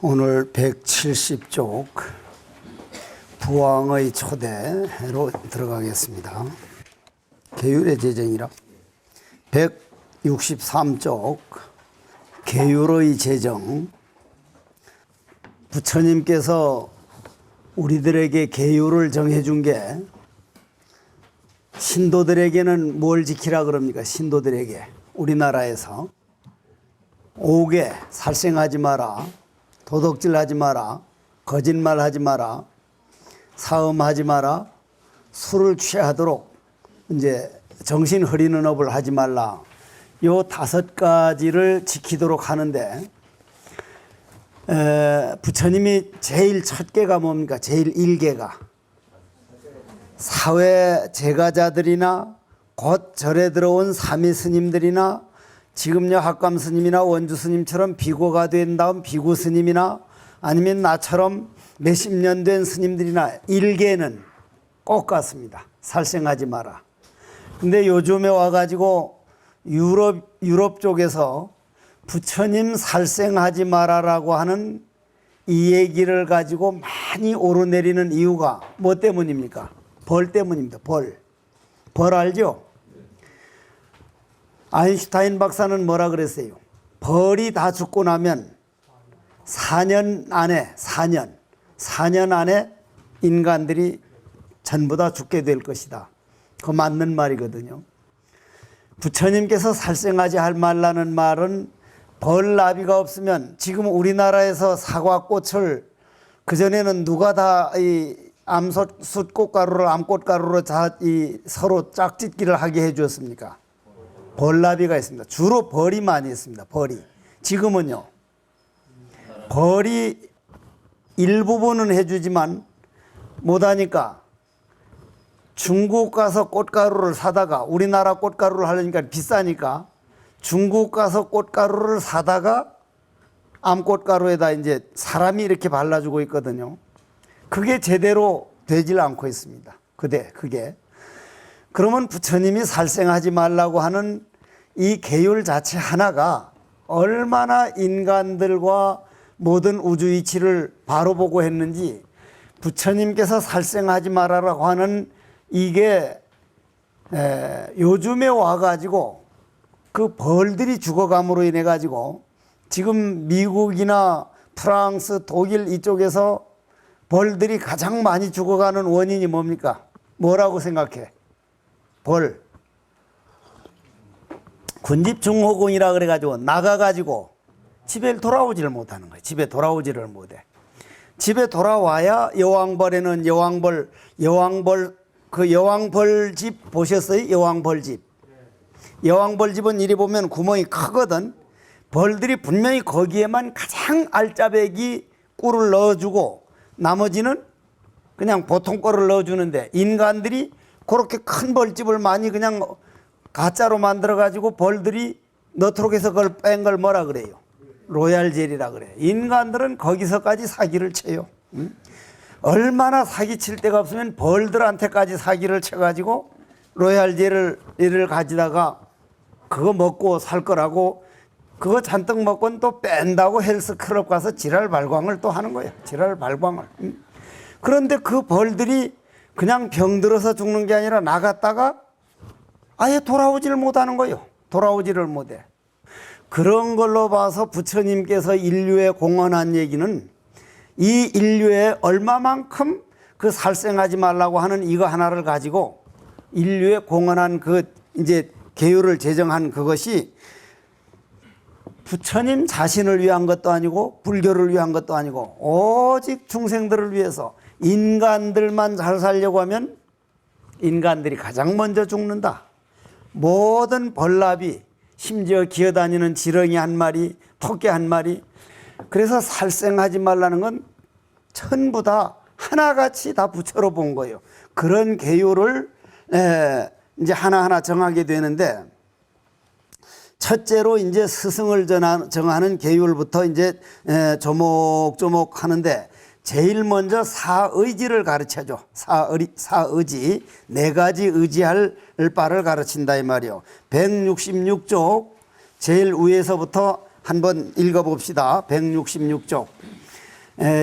오늘 170쪽 부왕의 초대로 들어가겠습니다. 계율의 재정이라 163쪽 계율의 재정. 부처님께서 우리들에게 계율을 정해준 게 신도들에게는 뭘 지키라 그럽니까? 신도들에게 우리나라에서 5개 살생하지 마라, 도덕질하지 마라, 거짓말하지 마라, 사음하지 마라, 술을 취하도록 이제 정신 흐리는 업을 하지 말라. 요 5가지를 지키도록 하는데 부처님이 제일 첫 개가 뭡니까? 제일 1개가 사회 제가자들이나 곧 절에 들어온 사미 스님들이나 지금요 학감 스님이나 원주 스님처럼 비고가 된 다음 비구 스님이나 아니면 나처럼 몇십 년 된 스님들이나 1개는 꼭 같습니다. 살생하지 마라. 근데 요즘에 와가지고 유럽 쪽에서 부처님 살생하지 마라라고 하는 이 얘기를 가지고 많이 오르내리는 이유가 뭐 때문입니까? 벌 때문입니다. 벌 알죠? 아인슈타인 박사는 뭐라 그랬어요? 벌이 다 죽고 나면 4년 안에 인간들이 전부 다 죽게 될 것이다. 그거 맞는 말이거든요. 부처님께서 살생하지 말라는 말은 벌나비가 없으면 지금 우리나라에서 사과꽃을 그전에는 누가 다 이 암솥 꽃가루를 암꽃가루로 다 이 서로 짝짓기를 하게 해 주었습니까? 벌나비가 있습니다. 주로 벌이 많이 있습니다. 벌이. 지금은요. 벌이 일부분은 해주지만 못하니까 중국 가서 꽃가루를 사다가 우리나라 꽃가루를 하려니까 비싸니까 중국 가서 꽃가루를 사다가 암꽃가루에다 이제 사람이 이렇게 발라주고 있거든요. 그게 제대로 되질 않고 있습니다. 그게. 그러면 부처님이 살생하지 말라고 하는 이 계율 자체 하나가 얼마나 인간들과 모든 우주 이치를 바로 보고 했는지 부처님께서 살생하지 말라고 하는 이게 요즘에 와가지고 그 벌들이 죽어감으로 인해 가지고 지금 미국이나 프랑스, 독일 이쪽에서 벌들이 가장 많이 죽어가는 원인이 뭡니까? 뭐라고 생각해? 벌. 군집중호군이라 그래가지고 나가가지고 집에 돌아오지를 못하는 거예요. 집에 돌아오지를 못해. 집에 돌아와야 여왕벌에는 그 여왕벌집 보셨어요? 여왕벌집. 여왕벌집은 이리 보면 구멍이 크거든. 벌들이 분명히 거기에만 가장 알짜배기 꿀을 넣어주고 나머지는 그냥 보통 거를 넣어주는데 인간들이 그렇게 큰 벌집을 많이 그냥 가짜로 만들어가지고 벌들이 넣도록 해서 그걸 뺀 걸 뭐라 그래요? 로얄젤이라 그래요. 인간들은 거기서까지 사기를 쳐요. 얼마나 사기칠 데가 없으면 벌들한테까지 사기를 쳐가지고 로얄젤을 가지다가 그거 먹고 살 거라고 그거 잔뜩 먹고는 또 뺀다고 헬스클럽 가서 지랄 발광을 또 하는 거예요. 지랄 발광을. 그런데 그 벌들이 그냥 병들어서 죽는 게 아니라 나갔다가 아예 돌아오지를 못하는 거예요. 돌아오지를 못해. 그런 걸로 봐서 부처님께서 인류에 공헌한 얘기는 이 인류에 얼마만큼 그 살생하지 말라고 하는 이거 하나를 가지고 인류에 공헌한 그 이제 계율을 제정한 그것이 부처님 자신을 위한 것도 아니고 불교를 위한 것도 아니고 오직 중생들을 위해서 인간들만 잘 살려고 하면 인간들이 가장 먼저 죽는다. 모든 벌나비 심지어 기어다니는 지렁이 한 마리, 토끼 한 마리. 그래서 살생하지 말라는 건 전부 다 하나같이 다 부처로 본 거예요. 그런 계율을 이제 하나하나 정하게 되는데 첫째로 이제 스승을 정하는 계율부터 이제 조목조목 하는데 제일 먼저 사의지를 가르쳐줘. 사의지. 4가지 의지할 바를 가르친다 이 말이요. 166쪽 제일 위에서부터 한번 읽어봅시다. 166쪽.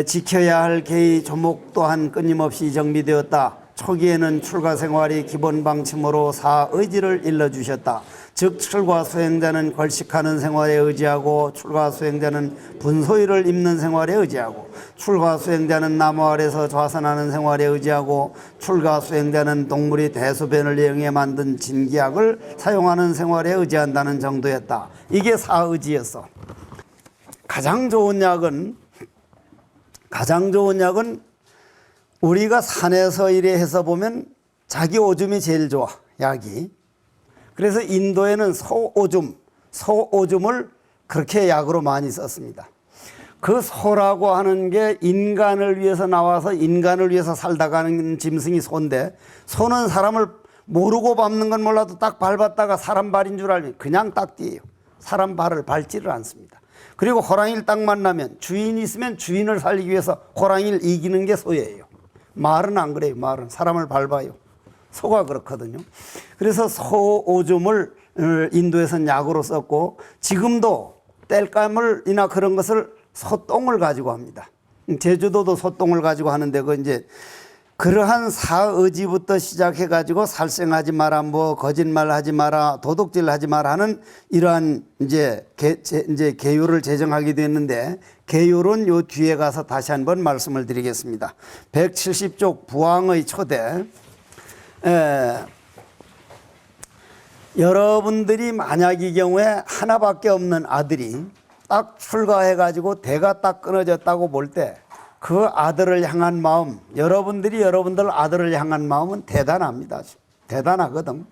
지켜야 할 계의 조목 또한 끊임없이 정비되었다. 초기에는 출가 생활이 기본 방침으로 사의지를 일러주셨다. 즉 출가 수행자는 걸식하는 생활에 의지하고 출가 수행자는 분소일을 입는 생활에 의지하고 출가 수행자는 나무 아래서 좌선하는 생활에 의지하고 출가 수행자는 동물이 대소변을 이용해 만든 진기약을 사용하는 생활에 의지한다는 정도였다. 이게 사의지였어. 가장 좋은 약은 우리가 산에서 이래 해서 보면 자기 오줌이 제일 좋아, 약이. 그래서 인도에는 소오줌을 그렇게 약으로 많이 썼습니다. 그 소라고 하는 게 인간을 위해서 나와서 인간을 위해서 살다 가는 짐승이 소인데, 소는 사람을 모르고 밟는 건 몰라도 딱 밟았다가 사람 발인 줄 알면 그냥 딱 뛰어요. 사람 발을 밟지를 않습니다. 그리고 호랑이를 딱 만나면 주인이 있으면 주인을 살리기 위해서 호랑이를 이기는 게 소예요. 말은 안 그래요. 말은 사람을 밟아요. 소가 그렇거든요. 그래서 소오줌을 인도에서는 약으로 썼고, 지금도 땔감을이나 그런 것을 소똥을 가지고 합니다. 제주도도 소똥을 가지고 하는데, 그 이제 그러한 사의지부터 시작해 가지고 살생하지 마라, 뭐 거짓말하지 마라, 도둑질하지 마라 하는 이러한 이제 계율을 제정하게 됐는데, 계율은 요 뒤에 가서 다시 한번 말씀을 드리겠습니다. 170쪽 부왕의 초대. 여러분들이 만약 이 경우에 하나밖에 없는 아들이 딱 출가해 가지고 대가 딱 끊어졌다고 볼 때 그 아들을 향한 마음, 여러분들 아들을 향한 마음은 대단합니다. 대단하거든.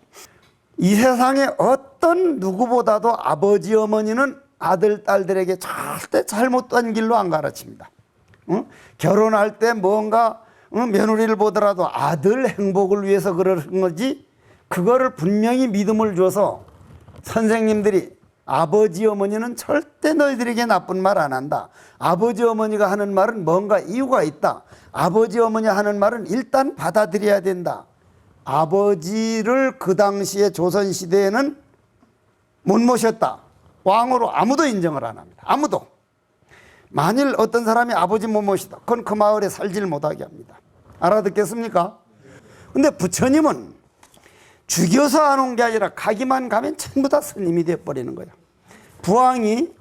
이 세상에 어떤 누구보다도 아버지 어머니는 아들 딸들에게 절대 잘못된 길로 안 가르칩니다. 결혼할 때 뭔가 며느리를 보더라도 아들 행복을 위해서 그러는 거지, 그거를 분명히 믿음을 줘서 선생님들이 아버지 어머니는 절대 너희들에게 나쁜 말 안 한다. 아버지 어머니가 하는 말은 뭔가 이유가 있다. 아버지 어머니 하는 말은 일단 받아들여야 된다. 아버지를 그 당시에 조선시대에는 못 모셨다. 왕으로 아무도 인정을 안 합니다. 아무도. 만일 어떤 사람이 아버지 못 모시다, 그건 그 마을에 살지를 못하게 합니다. 알아듣겠습니까? 근데 부처님은 죽여서 안 온 게 아니라 가기만 가면 전부 다 스님이 되어버리는 거야. 부왕이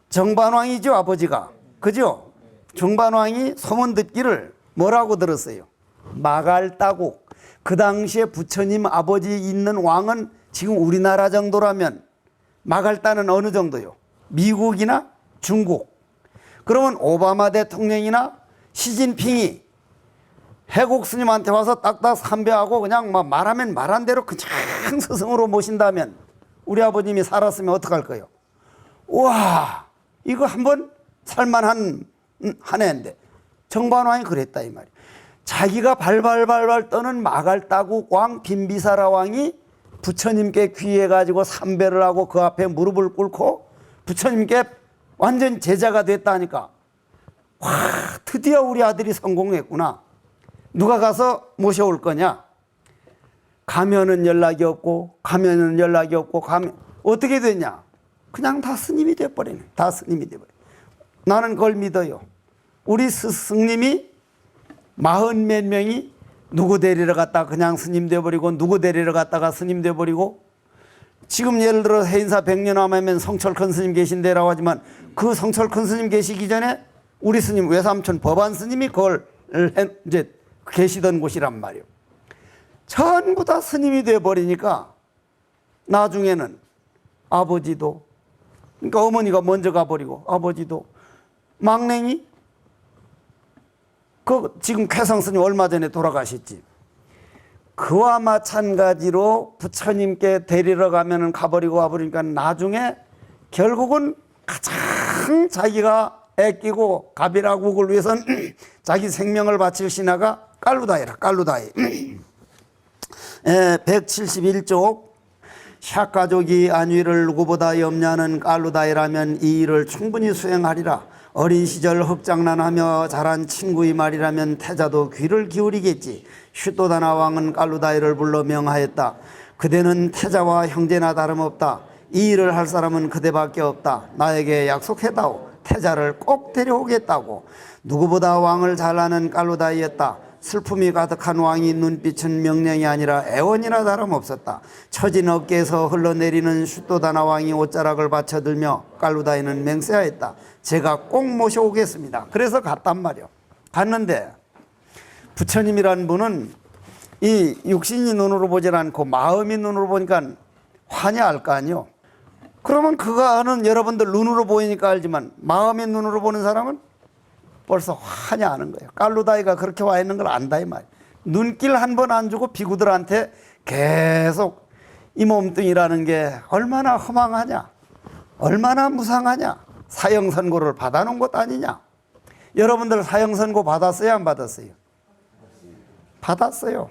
정반왕이죠, 아버지가. 그죠? 정반왕이 소문 듣기를 뭐라고 들었어요? 마갈따국. 그 당시에 부처님 아버지 있는 왕은 지금 우리나라 정도라면 마갈따는 어느 정도요? 미국이나 중국. 그러면 오바마 대통령이나 시진핑이 해국 스님한테 와서 딱딱 삼배하고 그냥 막 말하면 말한 대로 그냥 스승으로 모신다면 우리 아버님이 살았으면 어떡할 거예요? 우와, 이거 한번 살만한 한 애인데. 정반왕이 그랬다 이 말이에요. 자기가 발발발발 떠는 마갈따국 왕 빈비사라 왕이 부처님께 귀해가지고 삼배를 하고 그 앞에 무릎을 꿇고 부처님께 완전 제자가 됐다니까, 와, 드디어 우리 아들이 성공했구나. 누가 가서 모셔올 거냐? 가면은 연락이 없고 어떻게 됐냐? 그냥 다 스님이 돼버리네. 다 스님이 돼버려. 나는 그걸 믿어요. 우리 스승님이 40몇 명이 누구 데리러 갔다가 그냥 스님 돼버리고, 누구 데리러 갔다가 스님 돼버리고, 지금 예를 들어 해인사 100년 하면 성철 큰 스님 계신데라고 하지만 그 성철 큰 스님 계시기 전에 우리 스님 외삼촌 법안 스님이 그걸 이제 계시던 곳이란 말이에요. 전부 다 스님이 돼버리니까 나중에는 아버지도, 그러니까 어머니가 먼저 가버리고 아버지도, 막냉이 그 지금 쾌성 스님 얼마 전에 돌아가셨지. 그와 마찬가지로 부처님께 데리러 가면은 가버리고 와버리니까 나중에 결국은 가장 자기가 애끼고 가비라국을 위해서는 자기 생명을 바칠 신하가 깔루다이라. 깔루다이. 171쪽 샤가족이 안위를 누구보다 염려하는 깔루다이라면 이 일을 충분히 수행하리라. 어린 시절 흑장난하며 자란 친구의 말이라면 태자도 귀를 기울이겠지. 슈토다나 왕은 깔루다이를 불러 명하였다. 그대는 태자와 형제나 다름없다. 이 일을 할 사람은 그대밖에 없다. 나에게 약속해다오. 태자를 꼭 데려오겠다고. 누구보다 왕을 잘 아는 깔루다이였다. 슬픔이 가득한 왕이 눈빛은 명령이 아니라 애원이나 다름없었다. 처진 어깨에서 흘러내리는 슈토다나 왕이 옷자락을 받쳐들며 깔루다이는 맹세하였다. 제가 꼭 모셔오겠습니다. 그래서 갔단 말이요. 갔는데 부처님이란 분은 이 육신이 눈으로 보질 않고 마음이 눈으로 보니까 환희할 거 아니요. 그러면 그거는 여러분들 눈으로 보이니까 알지만 마음의 눈으로 보는 사람은 벌써 환희하는 거예요. 깔루다이가 그렇게 와 있는 걸 안다 이 말이에요. 눈길 한 번 안 주고 비구들한테 계속 이 몸뚱이라는 게 얼마나 허망하냐, 얼마나 무상하냐, 사형선고를 받아놓은 것 아니냐. 여러분들 사형선고 받았어요, 안 받았어요? 받았어요.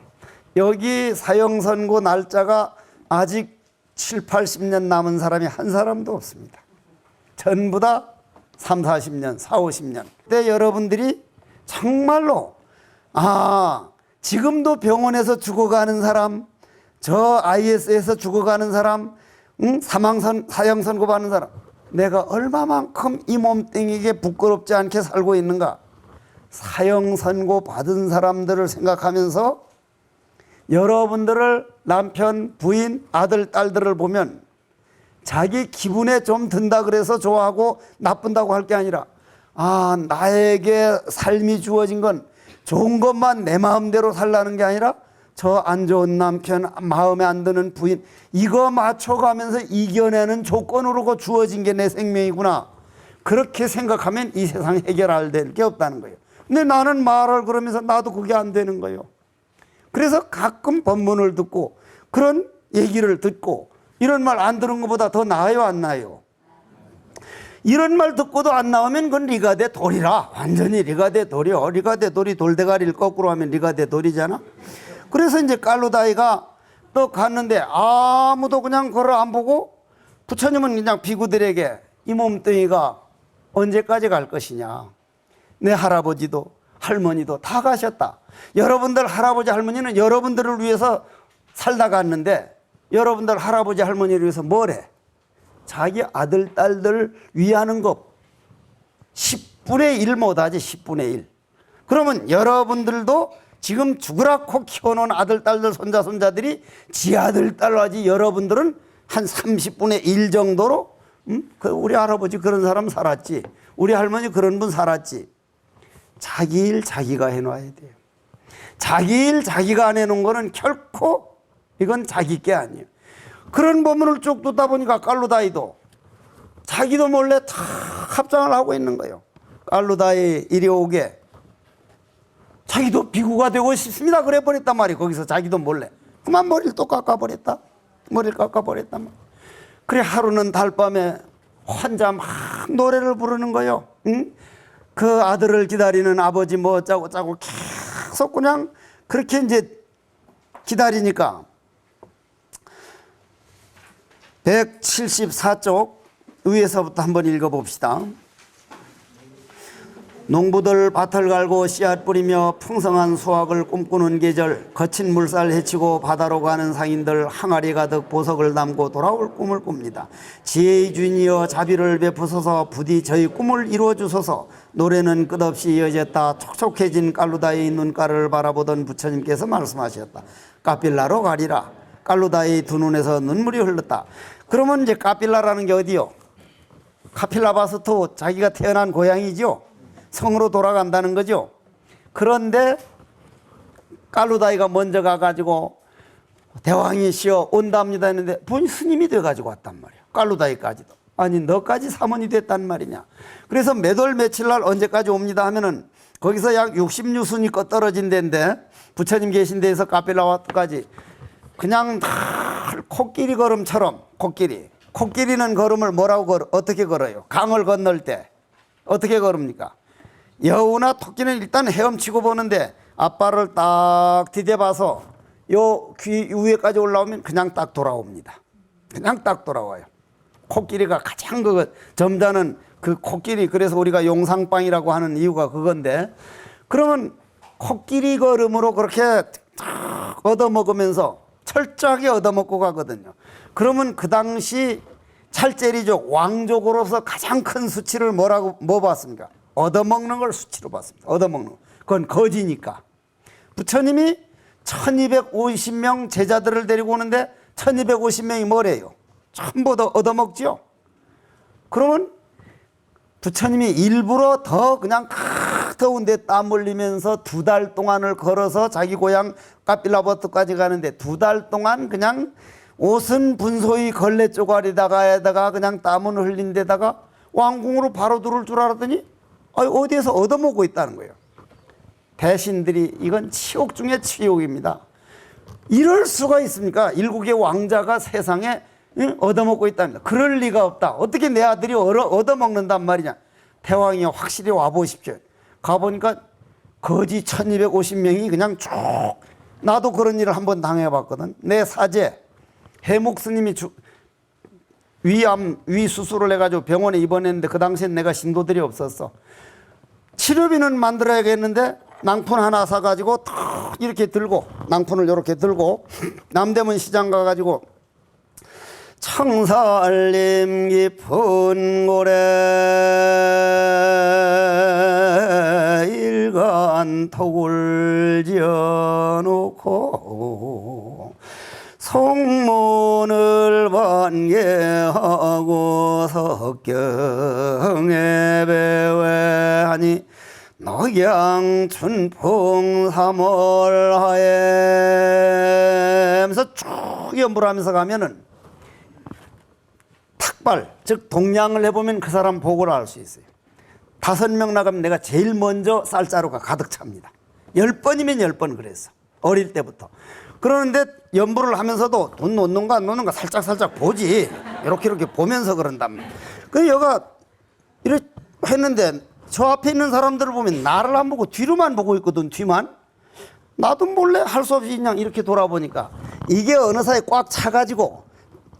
여기 사형선고 날짜가 아직 7, 80년 남은 사람이 한 사람도 없습니다. 전부 다 3, 40년, 4, 50년. 그때 여러분들이 정말로 지금도 병원에서 죽어가는 사람, 저 IS에서 죽어가는 사람, 사형선고 받는 사람, 내가 얼마만큼 이 몸뚱이에게 부끄럽지 않게 살고 있는가. 사형선고 받은 사람들을 생각하면서 여러분들을 남편, 부인, 아들, 딸들을 보면 자기 기분에 좀 든다 그래서 좋아하고 나쁜다고 할 게 아니라 나에게 삶이 주어진 건 좋은 것만 내 마음대로 살라는 게 아니라 저 안 좋은 남편, 마음에 안 드는 부인 이거 맞춰가면서 이겨내는 조건으로 주어진 게 내 생명이구나. 그렇게 생각하면 이 세상 해결할 게 없다는 거예요. 근데 나는 말을 그러면서 나도 그게 안 되는 거예요. 그래서 가끔 법문을 듣고 그런 얘기를 듣고 이런 말 안 들은 것보다 더 나아요, 안 나아요? 이런 말 듣고도 안 나오면 그건 리가 대 돌이라. 완전히 리가 대 돌이요. 리가 대 돌이 돌대가리를 거꾸로 하면 리가 대 돌이잖아. 그래서 이제 깔루다이가 또 갔는데 아무도 그냥 그걸 안 보고 부처님은 그냥 비구들에게 이 몸뚱이가 언제까지 갈 것이냐. 내 할아버지도 할머니도 다 가셨다. 여러분들 할아버지 할머니는 여러분들을 위해서 살다 갔는데 여러분들 할아버지 할머니를 위해서 뭐래? 자기 아들 딸들 위하는 것 10분의 1 못하지. 10분의 1. 그러면 여러분들도 지금 죽으라고 키워놓은 아들 딸들 손자 손자들이 지 아들 딸하지. 여러분들은 한 30분의 1 정도로 우리 할아버지 그런 사람 살았지, 우리 할머니 그런 분 살았지. 자기 일 자기가 해놔야 돼요. 자기 일 자기가 안 해놓은 거는 결코 이건 자기 게 아니에요. 그런 법문을 쭉 듣다 보니까 깔루다이도 자기도 몰래 다 합장을 하고 있는 거예요. 깔루다이 이리 오게 자기도 비구가 되고 싶습니다 그래 버렸단 말이에요. 거기서 자기도 몰래 그만 머리를 또 깎아버렸다. 머리를 깎아버렸단 말이에요. 그래 하루는 달밤에 혼자 막 노래를 부르는 거예요. 응? 그 아들을 기다리는 아버지 뭐 어쩌고 저쩌고 계속 그냥 그렇게 이제 기다리니까 174쪽 위에서부터 한번 읽어봅시다. 농부들 밭을 갈고 씨앗 뿌리며 풍성한 수확을 꿈꾸는 계절, 거친 물살 헤치고 바다로 가는 상인들 항아리 가득 보석을 담고 돌아올 꿈을 꿉니다. 지혜의 주인이여 자비를 베푸소서. 부디 저희 꿈을 이루어 주소서. 노래는 끝없이 이어졌다. 촉촉해진 깔루다의 눈가를 바라보던 부처님께서 말씀하셨다. 까필라로 가리라. 깔루다의 두 눈에서 눈물이 흘렀다. 그러면 이제 까필라라는 게 어디요? 카필라바스토 자기가 태어난 고향이죠. 성으로 돌아간다는 거죠. 그런데 깔루다이가 먼저 가가지고 대왕이시여 온답니다 했는데 본인 스님이 돼가지고 왔단 말이야. 깔루다이까지도. 아니 너까지 사원이 됐단 말이냐. 그래서 몇 월 며칠 날 언제까지 옵니다 하면은 거기서 약 60유순위껏 떨어진 데인데 부처님 계신 데에서 카필라와트까지 그냥 코끼리 걸음처럼 코끼리는 걸음을 뭐라고 어떻게 걸어요? 강을 건널 때 어떻게 걸읍니까? 여우나 토끼는 일단 헤엄치고 보는데 앞발을 딱 디뎌봐서 요 귀 위에까지 올라오면 그냥 딱 돌아옵니다. 그냥 딱 돌아와요. 코끼리가 가장 점잖은 그 코끼리, 그래서 우리가 용상빵이라고 하는 이유가 그건데, 그러면 코끼리 걸음으로 그렇게 얻어먹으면서 철저하게 얻어먹고 가거든요. 그러면 그 당시 찰제리족 왕족으로서 가장 큰 수치를 뭐 봤습니까? 얻어먹는 걸 수치로 봤습니다. 얻어먹는 거. 그건 거지니까. 부처님이 1250명 제자들을 데리고 오는데 1250명이 뭐래요? 전부 다 얻어먹지요. 그러면 부처님이 일부러 더 그냥 더운데 땀 흘리면서 2달 동안을 걸어서 자기 고향 카필라버트까지 가는데 2달 동안 그냥 옷은 분소히 걸레 쪼가리다가 그냥 땀은 흘린 데다가 왕궁으로 바로 들어올 줄 알았더니 어디에서 얻어먹고 있다는 거예요. 대신들이 이건 치욕 중에 치욕입니다. 이럴 수가 있습니까? 일국의 왕자가 세상에 얻어먹고 있답니다. 그럴 리가 없다. 어떻게 내 아들이 얻어먹는단 말이냐. 대왕이 확실히 와보십시오. 가보니까 거지 1250명이 그냥 쭉, 나도 그런 일을 한번 당해봤거든. 내 사제 해묵 스님이 위 수술을 해가지고 병원에 입원했는데 그 당시엔 내가 신도들이 없었어. 치료비는 만들어야겠는데 낭푼 하나 사가지고 탁 이렇게 들고, 낭푼을 이렇게 들고 남대문 시장 가가지고 청살림 깊은 고래 일간톡을 지어놓고 성문을 반개하고 석경에 배회하니 녹양 춘풍 3월 하에 하면서 쭉 연불 하면서 가면은 탁발, 즉 동량을 해보면 그 사람 보고를 알 수 있어요. 5명 나가면 내가 제일 먼저 쌀자루가 가득 찹니다. 10번이면 10번 그랬어. 어릴 때부터. 그러는데 연불을 하면서도 돈 놓는가 안 놓는가 살짝 보지. 이렇게 보면서 그런단 말이야. 그래서 여가 이렇게 했는데 저 앞에 있는 사람들을 보면 나를 안 보고 뒤로만 보고 있거든. 뒤만. 나도 몰래 할 수 없이 그냥 이렇게 돌아보니까 이게 어느 사이에 꽉 차가지고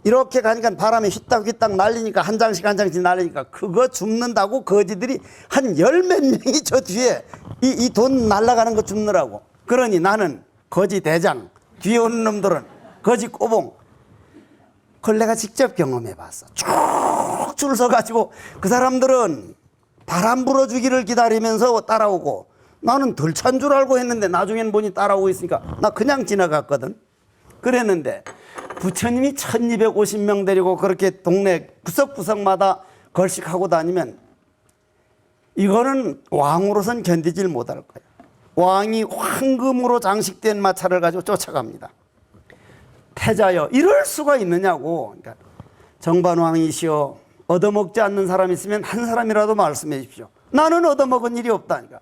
이렇게 가니까 바람에 휘딱휘딱 날리니까 한 장씩 날리니까 그거 줍는다고 거지들이 한 10몇 명이 저 뒤에 이 돈 날아가는 거 줍느라고. 그러니 나는 거지 대장, 뒤에 오는 놈들은 거지 꼬봉. 그걸 내가 직접 경험해 봤어. 쭉 줄 서가지고 그 사람들은 바람 불어주기를 기다리면서 따라오고 나는 덜 찬 줄 알고 했는데 나중엔 보니 따라오고 있으니까 나 그냥 지나갔거든. 그랬는데 부처님이 1250명 데리고 그렇게 동네 구석구석마다 걸식하고 다니면 이거는 왕으로선 견디질 못할 거예요. 왕이 황금으로 장식된 마차를 가지고 쫓아갑니다. 태자여, 이럴 수가 있느냐고. 그러니까 정반왕이시여, 얻어먹지 않는 사람 있으면 한 사람이라도 말씀해 주십시오. 나는 얻어먹은 일이 없다니까.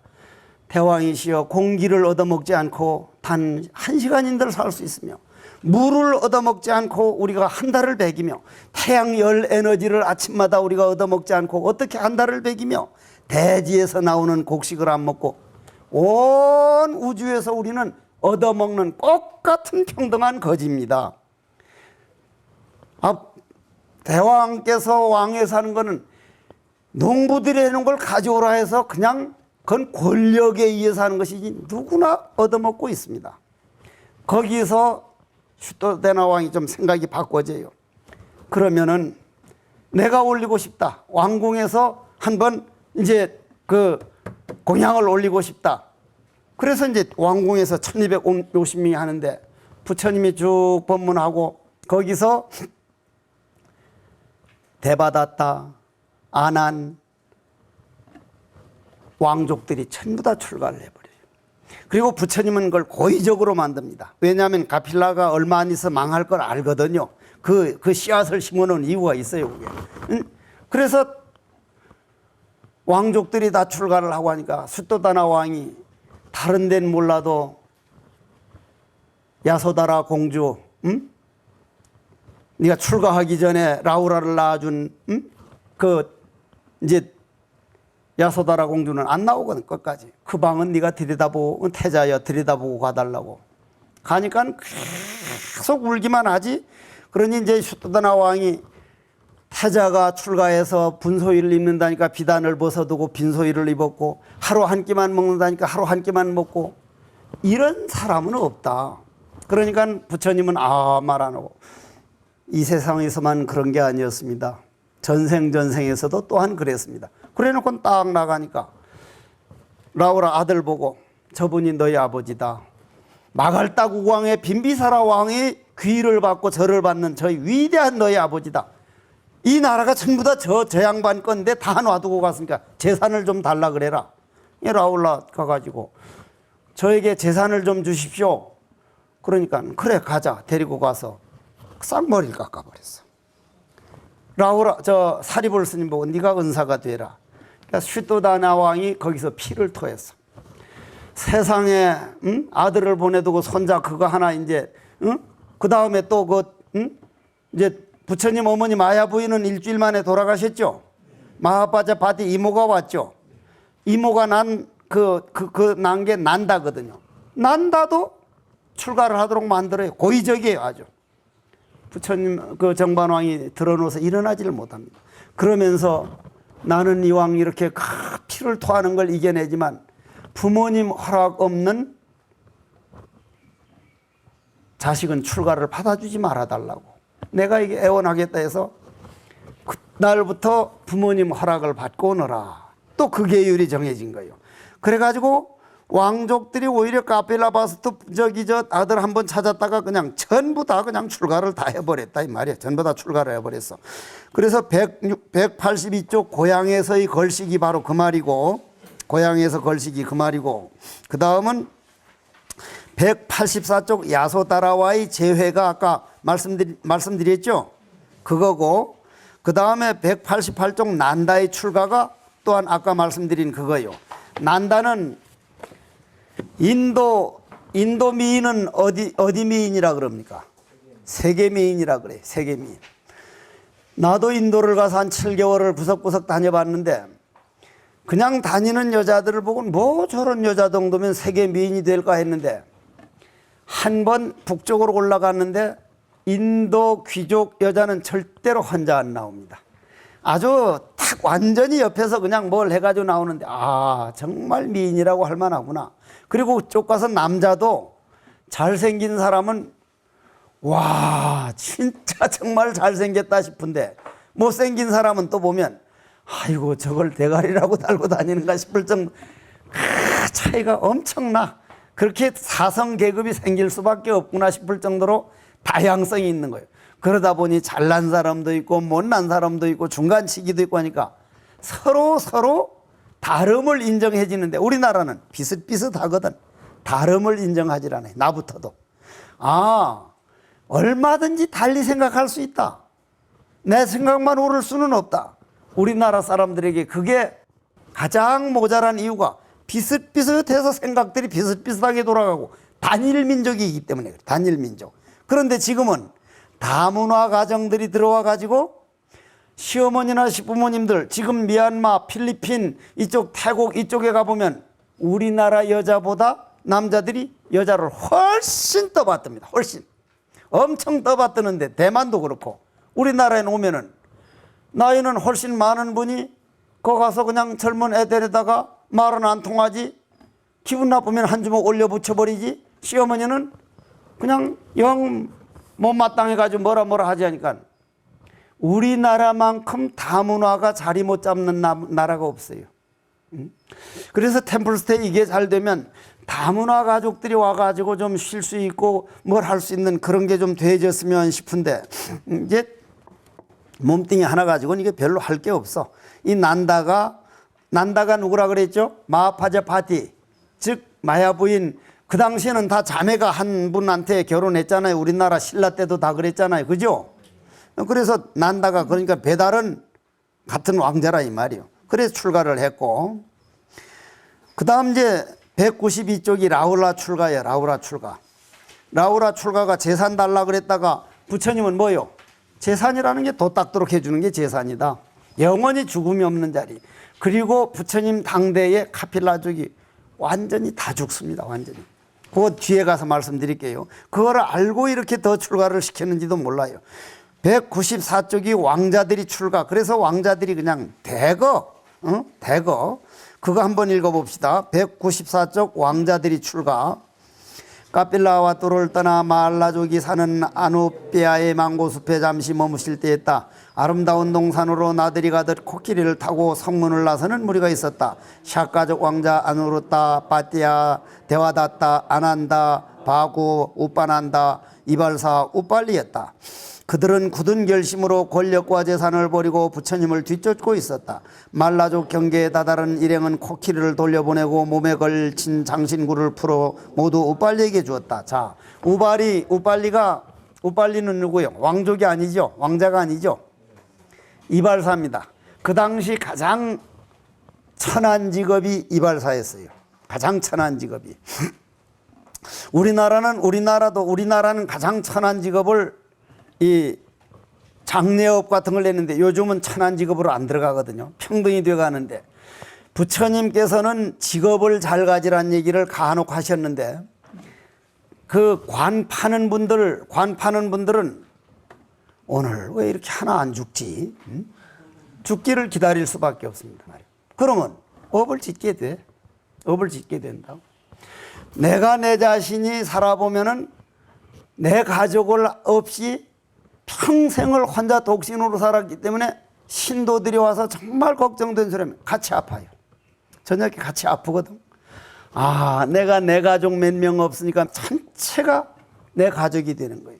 대왕이시여, 공기를 얻어먹지 않고 단 1시간인들 살 수 있으며 물을 얻어먹지 않고 우리가 한 달을 배기며 태양 열 에너지를 아침마다 우리가 얻어먹지 않고 어떻게 한 달을 배기며 대지에서 나오는 곡식을 안 먹고 온 우주에서 우리는 얻어먹는 똑같은 평등한 거지입니다. 대왕께서 왕에서 하는 거는 농부들이 해놓은 걸 가져오라 해서 그냥 그건 권력에 의해서 하는 것이지 누구나 얻어먹고 있습니다. 거기서 슈토데나 왕이 좀 생각이 바꿔져요. 그러면은 내가 올리고 싶다. 왕궁에서 한번 이제 그 공양을 올리고 싶다. 그래서 이제 왕궁에서 1250명이 하는데 부처님이 쭉 법문하고 거기서 대바다타, 아난 왕족들이 전부 다 출가를 해버려요. 그리고 부처님은 그걸 고의적으로 만듭니다. 왜냐하면 가필라가 얼마 안 있어 망할 걸 알거든요. 그 씨앗을 심어놓은 이유가 있어요. 그게. 그래서 왕족들이 다 출가를 하고 하니까 수토다나 왕이 다른 데는 몰라도 야소다라 공주, 네가 출가하기 전에 라우라를 낳아준 이제 야소다라 공주는 안 나오거든. 끝까지. 그 방은 네가 들여다보고 태자여 들여다보고 가달라고. 가니까 계속 울기만 하지. 그러니 이제 슈토다나 왕이 태자가 출가해서 분소위를 입는다니까 비단을 벗어두고 빈소위를 입었고 하루 한 끼만 먹는다니까 하루 한 끼만 먹고 이런 사람은 없다. 그러니까 부처님은 말 안 하고 이 세상에서만 그런 게 아니었습니다. 전생에서도 또한 그랬습니다. 그래 놓고 딱 나가니까 라우라 아들 보고 저분이 너희 아버지다. 마갈다 국왕의 빈비사라 왕의 귀를 받고 절을 받는 저희 위대한 너희 아버지다. 이 나라가 전부 다 저 양반 건데 다 놔두고 갔으니까 재산을 좀 달라 그래라. 라울라 가가지고 저에게 재산을 좀 주십시오. 그러니까 그래 가자. 데리고 가서 쌍머리를 깎아버렸어. 라우라 저 사리볼 스님 보고 네가 은사가 되라. 그러니까 슈토다나 왕이 거기서 피를 토했어. 세상에 아들을 보내두고 손자 그거 하나 이제 그 다음에 또 이제 부처님 어머니 마야 부인은 일주일 만에 돌아가셨죠. 마하파자 파티 이모가 왔죠. 이모가 난 난 게 난다거든요. 난다도 출가를 하도록 만들어요. 고의적이에요, 아주. 부처님 그 정반왕이 들어놓아서 일어나지를 못합니다. 그러면서 나는 이왕 이렇게 피를 토하는 걸 이겨내지만 부모님 허락 없는 자식은 출가를 받아주지 말아달라고. 내가 이게 애원하겠다 해서 그날부터 부모님 허락을 받고 오너라. 또 그 계율이 정해진 거예요. 그래가지고 왕족들이 오히려 카필라바스트 저 아들 한번 찾았다가 그냥 전부 다 그냥 출가를 다 해버렸다 이 말이야. 전부 다 출가를 해버렸어. 그래서 182쪽 고향에서의 걸식이 바로 그 말이고, 고향에서 걸식이 그 말이고, 그 다음은 184쪽 야소다라와의 재회가 아까 말씀드렸죠. 그거고, 그 다음에 188쪽 난다의 출가가 또한 아까 말씀드린 그거요. 난다는 인도 미인은 어디 미인이라 그럽니까? 세계 미인이라 그래. 세계 미인. 나도 인도를 가서 한 7개월을 구석구석 다녀봤는데 그냥 다니는 여자들을 보고 뭐 저런 여자 정도면 세계 미인이 될까 했는데 한 번 북쪽으로 올라갔는데 인도 귀족 여자는 절대로 혼자 안 나옵니다. 아주 딱 완전히 옆에서 그냥 뭘 해가지고 나오는데 아 정말 미인이라고 할 만하구나. 그리고 그쪽 가서 남자도 잘생긴 사람은 와 진짜 정말 잘생겼다 싶은데 못생긴 사람은 또 보면 아이고 저걸 대가리라고 달고 다니는가 싶을 정도 차이가 엄청나. 그렇게 사성 계급이 생길 수밖에 없구나 싶을 정도로 다양성이 있는 거예요. 그러다 보니 잘난 사람도 있고 못난 사람도 있고 중간치기도 있고 하니까 서로 다름을 인정해 지는데 우리나라는 비슷비슷하거든. 다름을 인정하지 않아요. 나부터도. 아 얼마든지 달리 생각할 수 있다. 내 생각만 옳을 수는 없다. 우리나라 사람들에게 그게 가장 모자란 이유가 비슷비슷해서 생각들이 비슷비슷하게 돌아가고 단일 민족이기 때문에 그래. 단일 민족. 그런데 지금은 다문화 가정들이 들어와 가지고 시어머니나 시부모님들 지금 미얀마, 필리핀 이쪽 태국 이쪽에 가보면 우리나라 여자보다 남자들이 여자를 훨씬 떠받듭니다. 훨씬. 엄청 떠받드는데 대만도 그렇고 우리나라에 오면은 나이는 훨씬 많은 분이 거 가서 그냥 젊은 애들에다가 말은 안 통하지 기분 나쁘면 한 주먹 올려 붙여버리지 시어머니는 그냥 영 못마땅해가지고 뭐라 하지 하니까 우리나라만큼 다문화가 자리 못 잡는 나라가 없어요. 그래서 템플스테이 이게 잘 되면 다문화 가족들이 와가지고 좀 쉴 수 있고 뭘 할 수 있는 그런 게 좀 돼졌으면 싶은데 이제 몸뚱이 하나 가지고는 이게 별로 할 게 없어. 이 난다가 누구라 그랬죠? 마하파자 파티, 즉 마야 부인. 그 당시에는 다 자매가 한 분한테 결혼했잖아요. 우리나라 신라 때도 다 그랬잖아요. 그죠? 그래서 난다가 그러니까 배달은 같은 왕자라 이 말이에요. 그래서 출가를 했고 그 다음 이제 192쪽이 라울라 출가예요. 라울라 출가. 라울라 출가가 재산 달라 그랬다가 부처님은 뭐요? 재산이라는 게 도닦도록 해주는 게 재산이다. 영원히 죽음이 없는 자리. 그리고 부처님 당대의 카필라족이 완전히 다 죽습니다. 완전히. 그거 뒤에 가서 말씀드릴게요. 그거를 알고 이렇게 더 출가를 시켰는지도 몰라요. 194쪽이 왕자들이 출가. 그래서 왕자들이 그냥 대거 그거 한번 읽어봅시다. 194쪽 왕자들이 출가. 카필라와 뚜를 떠나 마알라족이 사는 아누비아의 망고숲에 잠시 머무실 때였다. 아름다운 동산으로 나들이 가듯 코끼리를 타고 성문을 나서는 무리가 있었다. 샤가족 왕자 아누르타, 바띠아, 데와다타, 아난다, 바구, 우빠난다, 이발사, 우빨리였다. 그들은 굳은 결심으로 권력과 재산을 버리고 부처님을 뒤쫓고 있었다. 말라족 경계에 다다른 일행은 코끼리를 돌려보내고 몸에 걸친 장신구를 풀어 모두 우빨리에게 주었다. 자, 우빨리는 누구요? 왕족이 아니죠? 왕자가 아니죠? 이발사입니다. 그 당시 가장 천한 직업이 이발사였어요. 가장 천한 직업이. 우리나라는 가장 천한 직업을 이 장례업 같은 걸 냈는데 요즘은 천한 직업으로 안 들어가거든요. 평등이 돼 가는데 부처님께서는 직업을 잘 가지란 얘기를 간혹 하셨는데 그 관 파는 분들은 오늘 왜 이렇게 하나 안 죽지? 죽기를 기다릴 수밖에 없습니다. 그러면 업을 짓게 된다. 내가 내 자신이 살아보면은 내 가족을 없이 평생을 혼자 독신으로 살았기 때문에 신도들이 와서 정말 걱정된 사람이 같이 아파요. 저녁에 같이 아프거든. 아, 내가 내 가족 몇 명 없으니까 전체가 내 가족이 되는 거예요.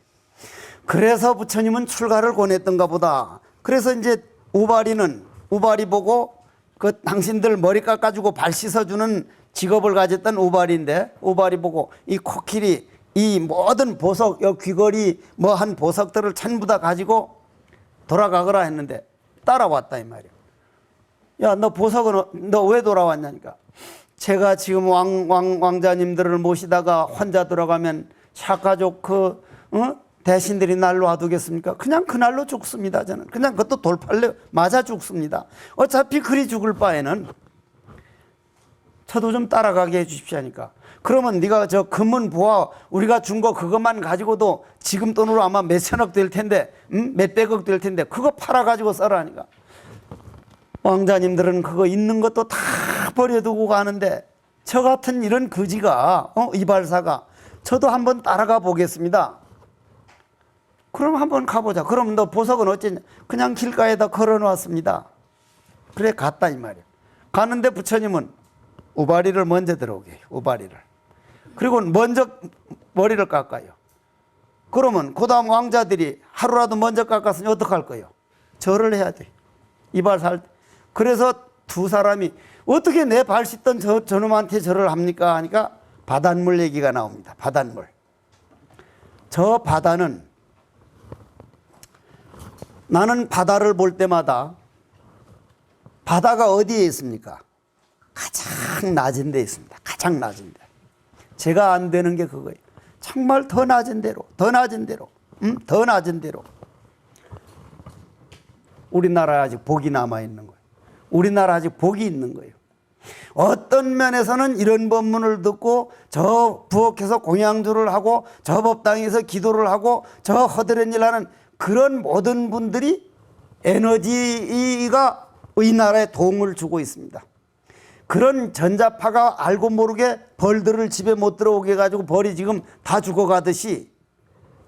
그래서 부처님은 출가를 권했던가 보다. 그래서 이제 우발이 보고 그 당신들 머리 깎아주고 발 씻어주는 직업을 가졌던 우발이 보고 이 코끼리 이 모든 보석, 귀걸이 뭐 한 보석들을 전부 다 가지고 돌아가거라 했는데 따라왔다 이 말이야. 야, 너 보석은 너 왜 돌아왔냐니까. 제가 지금 왕자님들을 모시다가 혼자 돌아가면 샤가족 대신들이 날 놔두겠습니까? 그냥 그날로 죽습니다. 저는 그냥 그것도 돌팔려 맞아 죽습니다. 어차피 그리 죽을 바에는 저도 좀 따라가게 해 주십시오 하니까. 그러면 네가 저 금은 보아 우리가 준 거 그것만 가지고도 지금 돈으로 아마 몇천억 될 텐데 몇백억 될 텐데 그거 팔아가지고 써라니까. 왕자님들은 그거 있는 것도 다 버려두고 가는데 저 같은 이런 거지가 이발사가 저도 한번 따라가 보겠습니다. 그럼 한번 가보자. 그럼 너 보석은 어쩌냐? 그냥 길가에다 걸어놓았습니다. 그래 갔다 이 말이야. 가는데 부처님은 우바리를 먼저 들어오게 해요. 우바리를. 그리고 먼저 머리를 깎아요. 그러면 그 다음 왕자들이 하루라도 먼저 깎았으니 어떡할 거예요? 절을 해야 돼. 이발사 할 때. 그래서 두 사람이 어떻게 내 발 씻던 저놈한테 절을 합니까? 하니까 바닷물 얘기가 나옵니다. 바닷물. 저 바다는 나는 바다를 볼 때마다 바다가 어디에 있습니까? 가장 낮은 데 있습니다. 가장 낮은 데. 제가 안 되는 게 그거예요. 정말 더 낮은 데로. 우리나라에 아직 복이 남아있는 거예요. 우리나라 아직 복이 있는 거예요. 어떤 면에서는 이런 법문을 듣고 저 부엌에서 공양주를 하고 저 법당에서 기도를 하고 저 허드렛 일 하는 그런 모든 분들이 에너지가 이 나라에 도움을 주고 있습니다. 그런 전자파가 알고 모르게 벌들을 집에 못 들어오게 해가지고 벌이 지금 다 죽어가듯이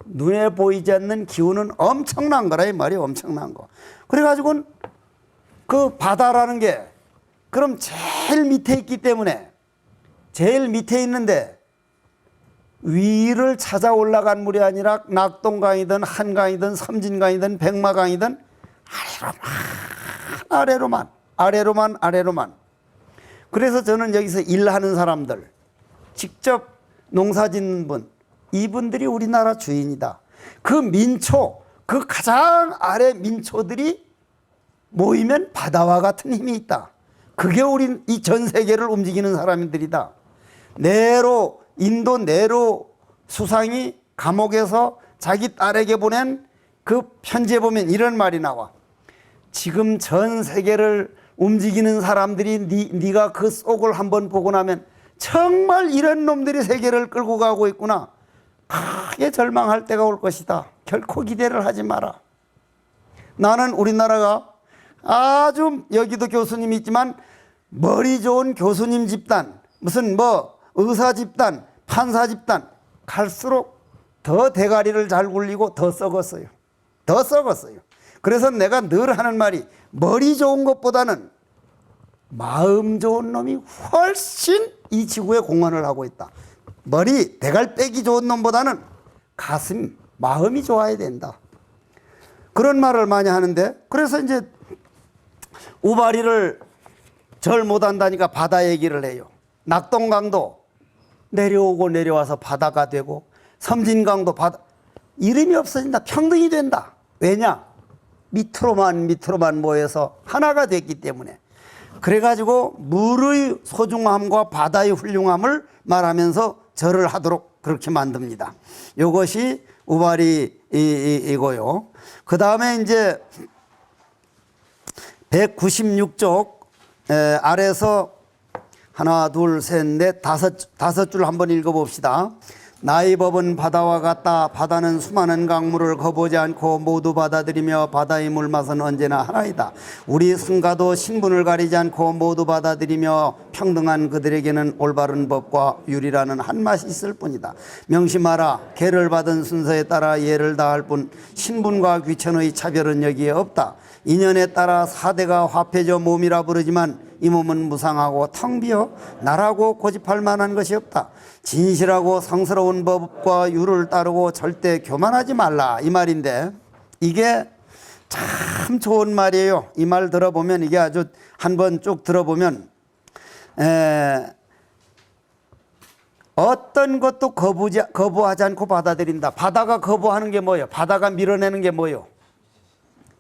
눈에 보이지 않는 기운은 엄청난 거라 이 말이에요. 엄청난 거. 그래가지고 그 바다라는 게 그럼 제일 밑에 있기 때문에 제일 밑에 있는데 위를 찾아 올라간 물이 아니라 낙동강이든 한강이든 섬진강이든 백마강이든 아래로만. 그래서 저는 여기서 일하는 사람들, 직접 농사 짓는 분, 이분들이 우리나라 주인이다. 그 민초, 그 가장 아래 민초들이 모이면 바다와 같은 힘이 있다. 그게 우리 이 전 세계를 움직이는 사람들이다. 인도 네로 수상이 감옥에서 자기 딸에게 보낸 그 편지에 보면 이런 말이 나와. 지금 전 세계를 움직이는 사람들이 네가 그 속을 한번 보고 나면 정말 이런 놈들이 세계를 끌고 가고 있구나. 크게 절망할 때가 올 것이다. 결코 기대를 하지 마라. 나는 우리나라가 아주 여기도 교수님이 있지만 머리 좋은 교수님 집단, 무슨 뭐 의사 집단, 판사 집단 갈수록 더 대가리를 잘 굴리고 더 썩었어요. 더 썩었어요. 그래서 내가 늘 하는 말이 머리 좋은 것보다는 마음 좋은 놈이 훨씬 이 지구에 공헌을 하고 있다. 머리 대갈 빼기 좋은 놈보다는 가슴, 마음이 좋아야 된다. 그런 말을 많이 하는데, 그래서 이제 우바리를 절 못한다니까 바다 얘기를 해요. 낙동강도 내려오고 내려와서 바다가 되고, 섬진강도 바다, 이름이 없어진다. 평등이 된다. 왜냐? 밑으로만 모여서 하나가 됐기 때문에. 그래가지고 물의 소중함과 바다의 훌륭함을 말하면서 절을 하도록 그렇게 만듭니다. 이것이 우바리이고요. 그 다음에 이제 196쪽 아래서 하나, 둘, 셋, 넷, 다섯 줄 한번 읽어봅시다. 나의 법은 바다와 같다. 바다는 수많은 강물을 거보지 않고 모두 받아들이며 바다의 물맛은 언제나 하나이다. 우리 승가도 신분을 가리지 않고 모두 받아들이며 평등한 그들에게는 올바른 법과 유리라는 한 맛이 있을 뿐이다. 명심하라. 계를 받은 순서에 따라 예를 다할 뿐 신분과 귀천의 차별은 여기에 없다. 인연에 따라 사대가 화폐죠 몸이라 부르지만 이 몸은 무상하고 텅 비어 나라고 고집할 만한 것이 없다. 진실하고 성스러운 법과 유를 따르고 절대 교만하지 말라, 이 말인데, 이게 참 좋은 말이에요. 이 말 들어보면, 이게 아주 한번 쭉 들어보면 어떤 것도 거부하지 않고 받아들인다. 바다가 거부하는 게 뭐예요? 바다가 밀어내는 게 뭐예요?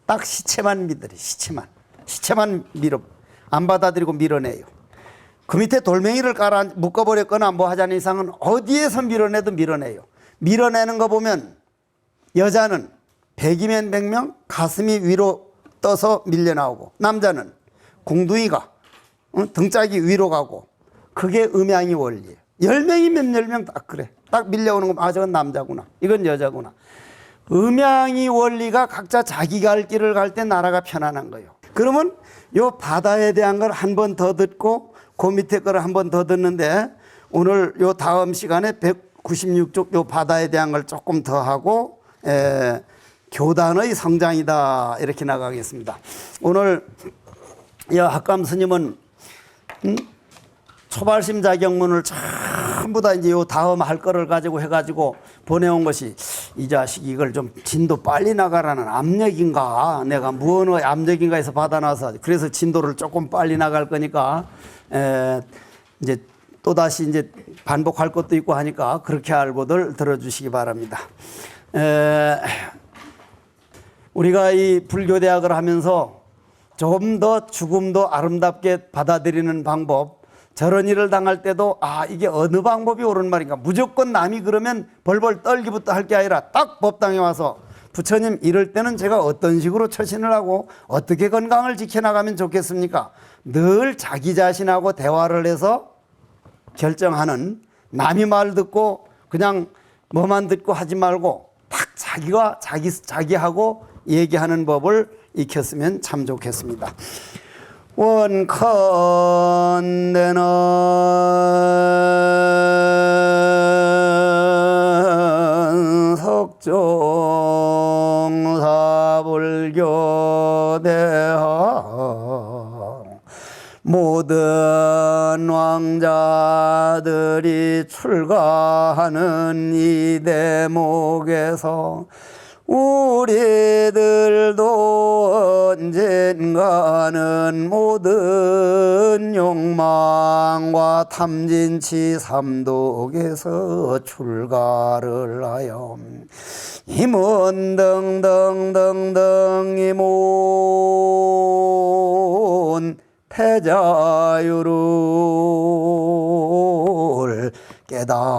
딱 시체만 믿으래. 시체만 밀어, 안 받아들이고 밀어내요. 그 밑에 돌멩이를 깔아 묶어버렸거나 뭐 하자는 이상은 어디에서 밀어내도 밀어내요. 밀어내는 거 보면 여자는 100이면 100명 가슴이 위로 떠서 밀려나오고, 남자는 궁둥이가 등짝이 위로 가고, 그게 음양이 원리예요. 10명이면 10명 딱 그래. 딱 밀려오는 거, 아 저건 남자구나, 이건 여자구나. 음양이 원리가 각자 자기 갈 길을 갈 때 나라가 편안한 거예요. 그러면 요 바다에 대한 걸 한 번 더 듣고 그 밑에 거를 한 번 더 듣는데, 오늘 요 다음 시간에 196쪽 요 바다에 대한 걸 조금 더 하고 교단의 성장이다 이렇게 나가겠습니다. 오늘 학감 스님은 초발심 자경문을 전부 다 이제 요 다음 할 거를 가지고 해가지고 보내온 것이, 이 자식 이걸 좀 진도 빨리 나가라는 압력인가, 내가 무언의 압력인가 해서 받아놔서, 그래서 진도를 조금 빨리 나갈 거니까 이제 또 다시 이제 반복할 것도 있고 하니까 그렇게 알고들 들어주시기 바랍니다. 우리가 이 불교대학을 하면서 조금 더 죽음도 아름답게 받아들이는 방법, 저런 일을 당할 때도 아 이게 어느 방법이 옳은 말인가, 무조건 남이 그러면 벌벌 떨기부터 할 게 아니라 딱 법당에 와서 부처님 이럴 때는 제가 어떤 식으로 처신을 하고 어떻게 건강을 지켜나가면 좋겠습니까? 늘 자기 자신하고 대화를 해서 결정하는, 남이 말 듣고 그냥 뭐만 듣고 하지 말고 딱 자기가 자기하고 얘기하는 법을 익혔으면 참 좋겠습니다. 원컨대는 석종사불교대학 모든 왕자들이 출가하는 이 대목에서 우리들도 언젠가는 모든 욕망과 탐진치 삼독에서 출가를 하여 임은 등등등등 이문 태자유를 깨달아지다.